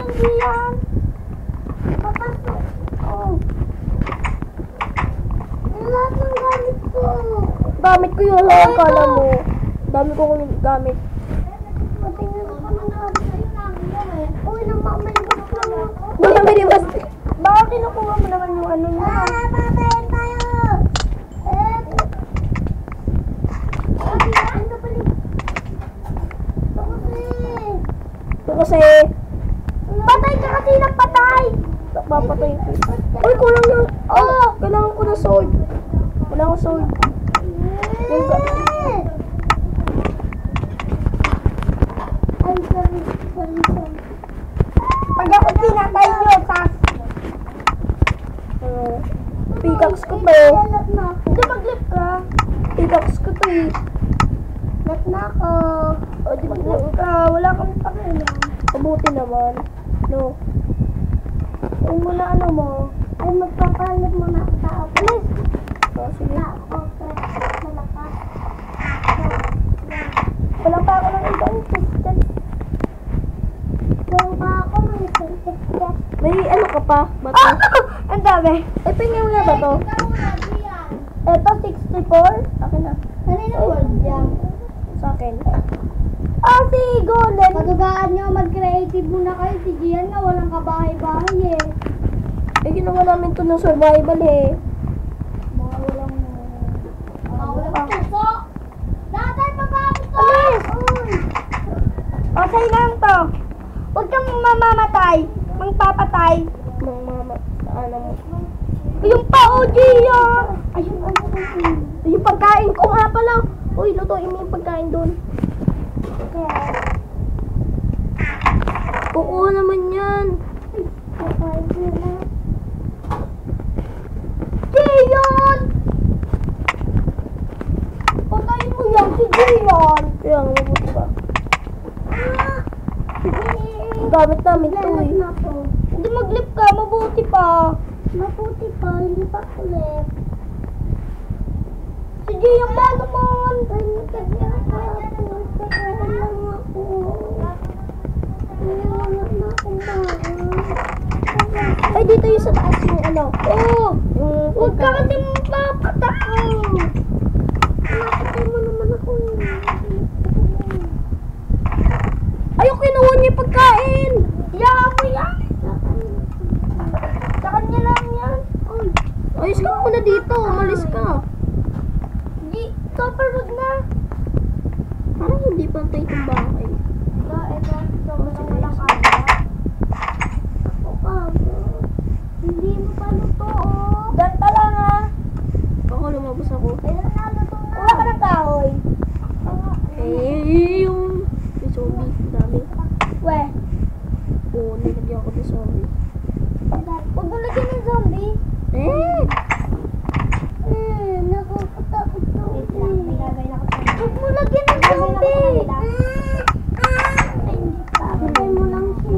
yan, Gian. Papasok. Oh. Lahat ng gamit ko. Gamit ko yun, ha? Kala mo. Dami ko kong gamit. Matingnan ko ng gamit sa'yo namin. Uy, namamay ko na ako. Dami ni Basti. Baka kinukuha mo naman yung ano niya. Papayin tayo! Ito kasi. Patay ka kasi ng patay! Papatay ko. Uy, kulang na. Oh, kailangan ko na sword. Wala akong sword. Ay, sorry. Pag ako pinatay nyo, tas. Pickaxe ko to. Hindi mag-lip ka. Pickaxe ko to eh. Let na ako. O, di mag-lip ka. Wala kang pakialam. Mabuti naman. No. Ay mo na ano mo. Ay magpapalit mo na ang tao. Alis! O, sige. Tao, malakas. Wala pa ako ng ibang system. Wala pa ako ng isang ticket. May ano ka pa? Bato? Ang dami. Ay, pingin nga ba to? Ito, 64. Akin na. Kanina word yan. Sa akin. Ah, si Golem. Patugaan nyo, mag-creative muna kayo. Si Gian nga, walang kabahay-bahay eh. Eh, ginawa namin to ng survival eh. Mga walang puso. Datay, papapos to. Alis! O, sa'yo lang to. Huwag kang mamamatay. Mangpapatay. Mang mama. Ano mo? Yung pa, o, Gian. Ayun, ano. Yung pagkain ko nga pala. Uy, lutuin mo yung pagkain doon. Kukuha naman yan. Gian! Patayin mo yan si Gian! Kaya nga, mabuti ba? Gamit namin to eh. Hindi mag-lip ka, mabuti pa. Mabuti pa, hindi pa kulip. Si Gian ba naman? Ay, nagkagyan ka. Nagkagyan lang ako. Ay, dito yung sa taas yung ano. Oo! Yung Huwag ka kasi pagkain. mapapatay! Napatay mo naman ako. Ayaw, kinuha niya yung pagkain. Iyaan mo yan! Sa kanya lang yan. Uy! Ayos ka muna dito. Umalis ka. Di, topper wag na. Parang hindi pantay itong bahay. Ito lang walang kaya. Ako ka. Hindi mo pa luto, oh. Ganta lang, ah. Baka lumabas ako. Kailan na luto na? Wala ka ng kahoy. Eh, yung zombie. Dami. Weh. Oo, nilagyan ko ng zombie. Huwag mo lagyan ng zombie. Eh! Nakakatakot to. Huwag mo lagyan ng zombie. Patay mo lang si...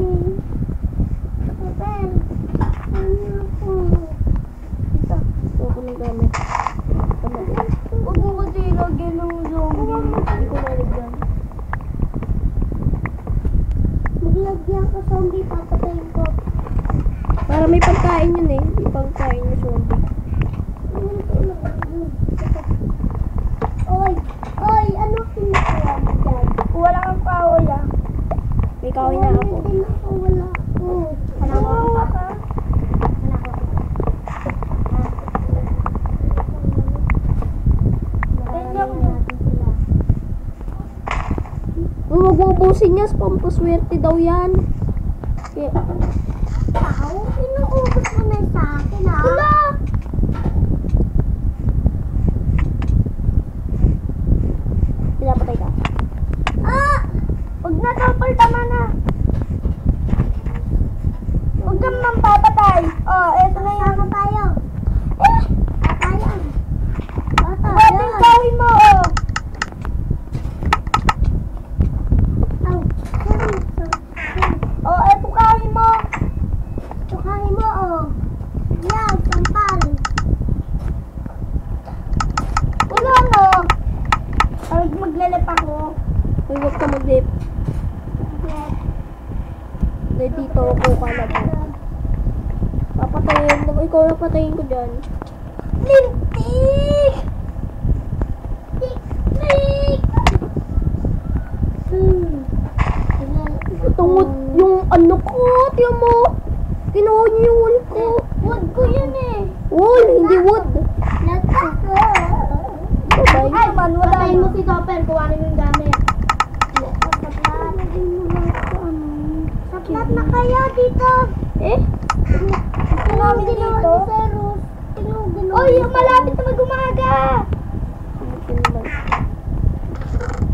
Patay. Ito ko ng gamit. Huwag mo kasi lagyan ng zombie. Hindi ko nalagyan. Maglagyan ka zombie, papatayin ko. Para may pagkain yun eh. May pagkain yung zombie. Oy! Oy! Ano kinukuha mo dyan? Wala kang kahoy, ah. May kawin na ako. Hindi na ako, wala ako. Kanawa ka? Huwag mo ubusin niya. Pampaswerte daw yan. Kaya, Tao? Inuubos mo na sa akin, ah. Wala! pinapatay ka. Ah! Huwag na, topper, tama na. Huwag kang mampapatay. Oh, eto na yan. Saka tayo. Tayo. Bating gawin mo, oh. Oh, eto gawin mo. Tukahin mo, oh. Yan, sampal. Wala, no. Ay, maglalap ako. Huwag ka mag-lip. Dahil dito ako kala mo. Papatayin. Ikaw na patayin ko dyan. Lintik! Tik-tik! Tungod yung ano ko. Tiyan mo. Kinuha niyo yung wool ko. Wood ko yun eh. Wool, hindi wood. Let's go. Babay. Ay, man, wala. Patayin mo si Topper. Kuhanin mo yung gamit. Saklat na kaya dito. Eh? Ito namin dito. Oy, malapit na mag-umaga. Hindi naman.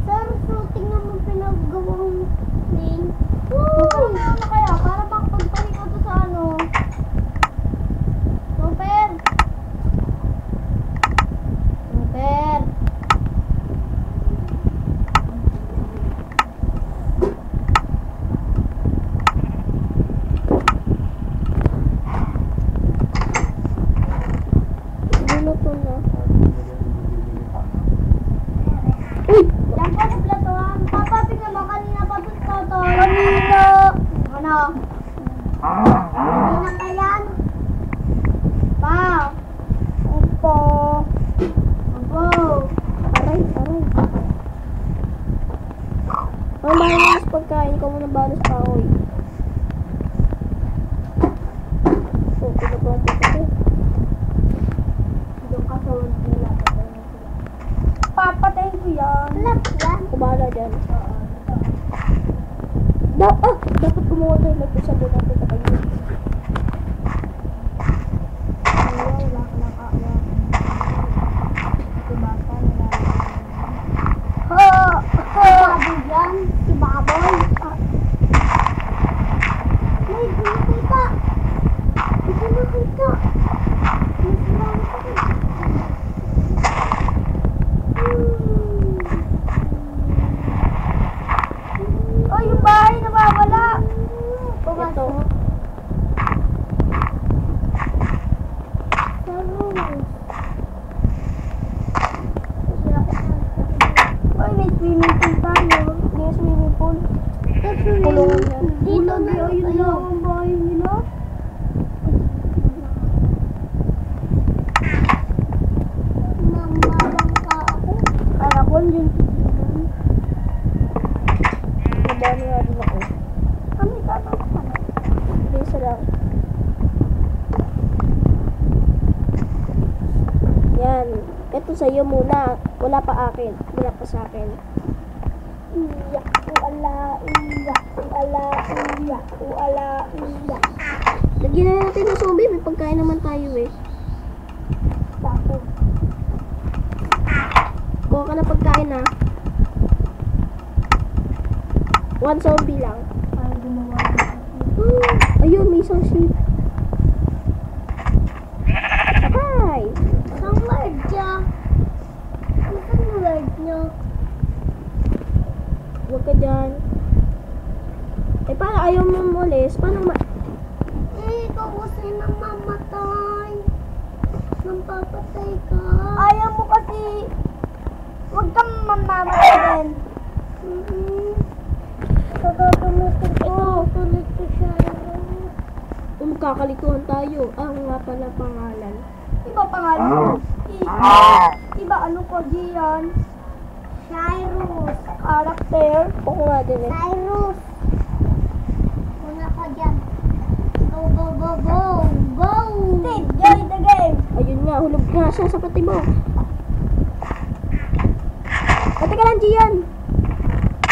Sir, so tingnan mo pinagawang thing. Woo! Ano kaya? Para makapagpahinga ko sa ano. Super! Super! Luluto na. Uy! Yan po sa platuhan. Papa, tingnan mo kanina pa sa toto. Kanina! Ano? Kanina ka yan? Pa! Opo. Opo. Aray, aray. Ang mahal mo sa pagkain. Ikaw muna bahala sa kahoy. Oh, pinabang ko ito. Doon ka sa wood nila. Papatayin ko yan. Lap yan. Kumala dyan. Dapat kumuha tayo nagpusado natin sa kayo. Wala ka lang kaawa. Diba pa? Baboy yan. Si Baboy. May nakita. May nakita. May nakita. Oh, yung bahay nawawala. Ito. Oy, may swimming pool tayo. Hindi yung swimming pool. Kulungan yan. Dito na yun lang ang bahay nila. Mamalang ka ako. Kala ko yun. Nabani nga din ako. Kami tatanong ka na. Hindi isa lang. Yan. Ito sa'yo muna. Wala pa akin. Wala pa sa akin. Iyak, uala, iyak, uala, iyak, uala, iyak. Lagyan na natin ng zombie. May pagkain naman tayo eh. Tapos, Kuha ka na pagkain ha. 1 zombie lang. parang gumawa na. Ayun, may isang sheep. Hi! Ang word niya. Ang word niya. Huwag ka dyan. Eh, paano ayaw mo umalis? Paano Ikaw kasi nang mamatay. Nang papatay ka. Ayaw mo kasi. Huwag kang mamamatay din. Kagagamitin ko. Tulit ko siya. magkakalikuhan tayo? Ah, nga pala pangalan. Iba pangalan mo. Iba ano ko diyan? Cyrus. Character. Oo nga din eh. Cyrus. Una ka dyan. Go, go, go, go. Go. Steve, join the game. Ayun nga, hulog nga siya sa pati mo. Ate ka lang, Gian.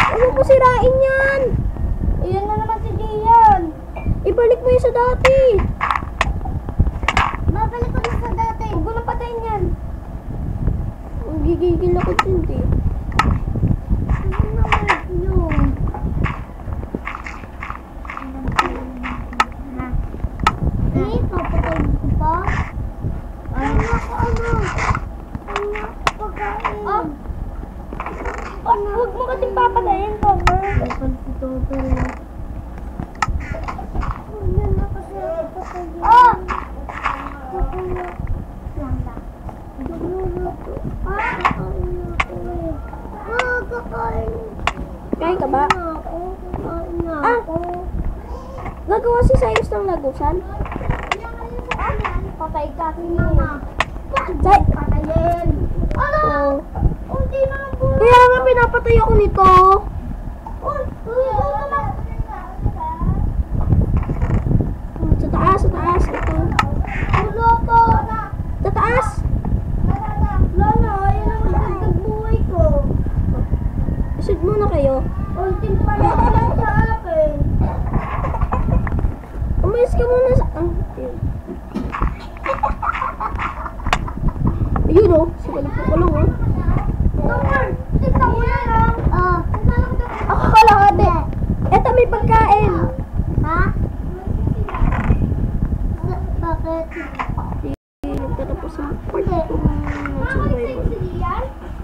Huwag mo sirain yan. Iyan na naman si Gian. Ibalik mo yun sa dati. Babalik ko na sa dati. Huwag mo nang patayin yan. Ang gigigil ako dyan, di. Ano naman yun? Papatayin ko pa? Ano ako, ano? Ano ako pagkain? Huwag mo kasing papatayin, Topper. Kapal si Topper. Yan na kasi ako patayin. Kakayak lang lang. Nagluluto. Kakain na ako eh. Kakain. Kain ka ba? Kakain na ako. Kakain na Ah! ako. Gagawa si Sayos ng lagusan. Patay ka, Mama. Say, Patayin. Ano? oh. Unti na lang po. Kaya nga pinapatay ako nito. Sa taas, sa taas. Ito. Ulo po. Sa taas. Lolo, yun ang magdagdag buhay ko. Shoot muna kayo. Unting pala lang sa akin. Umalis ka muna sa... Ayun o. Sige, nagpakulong o.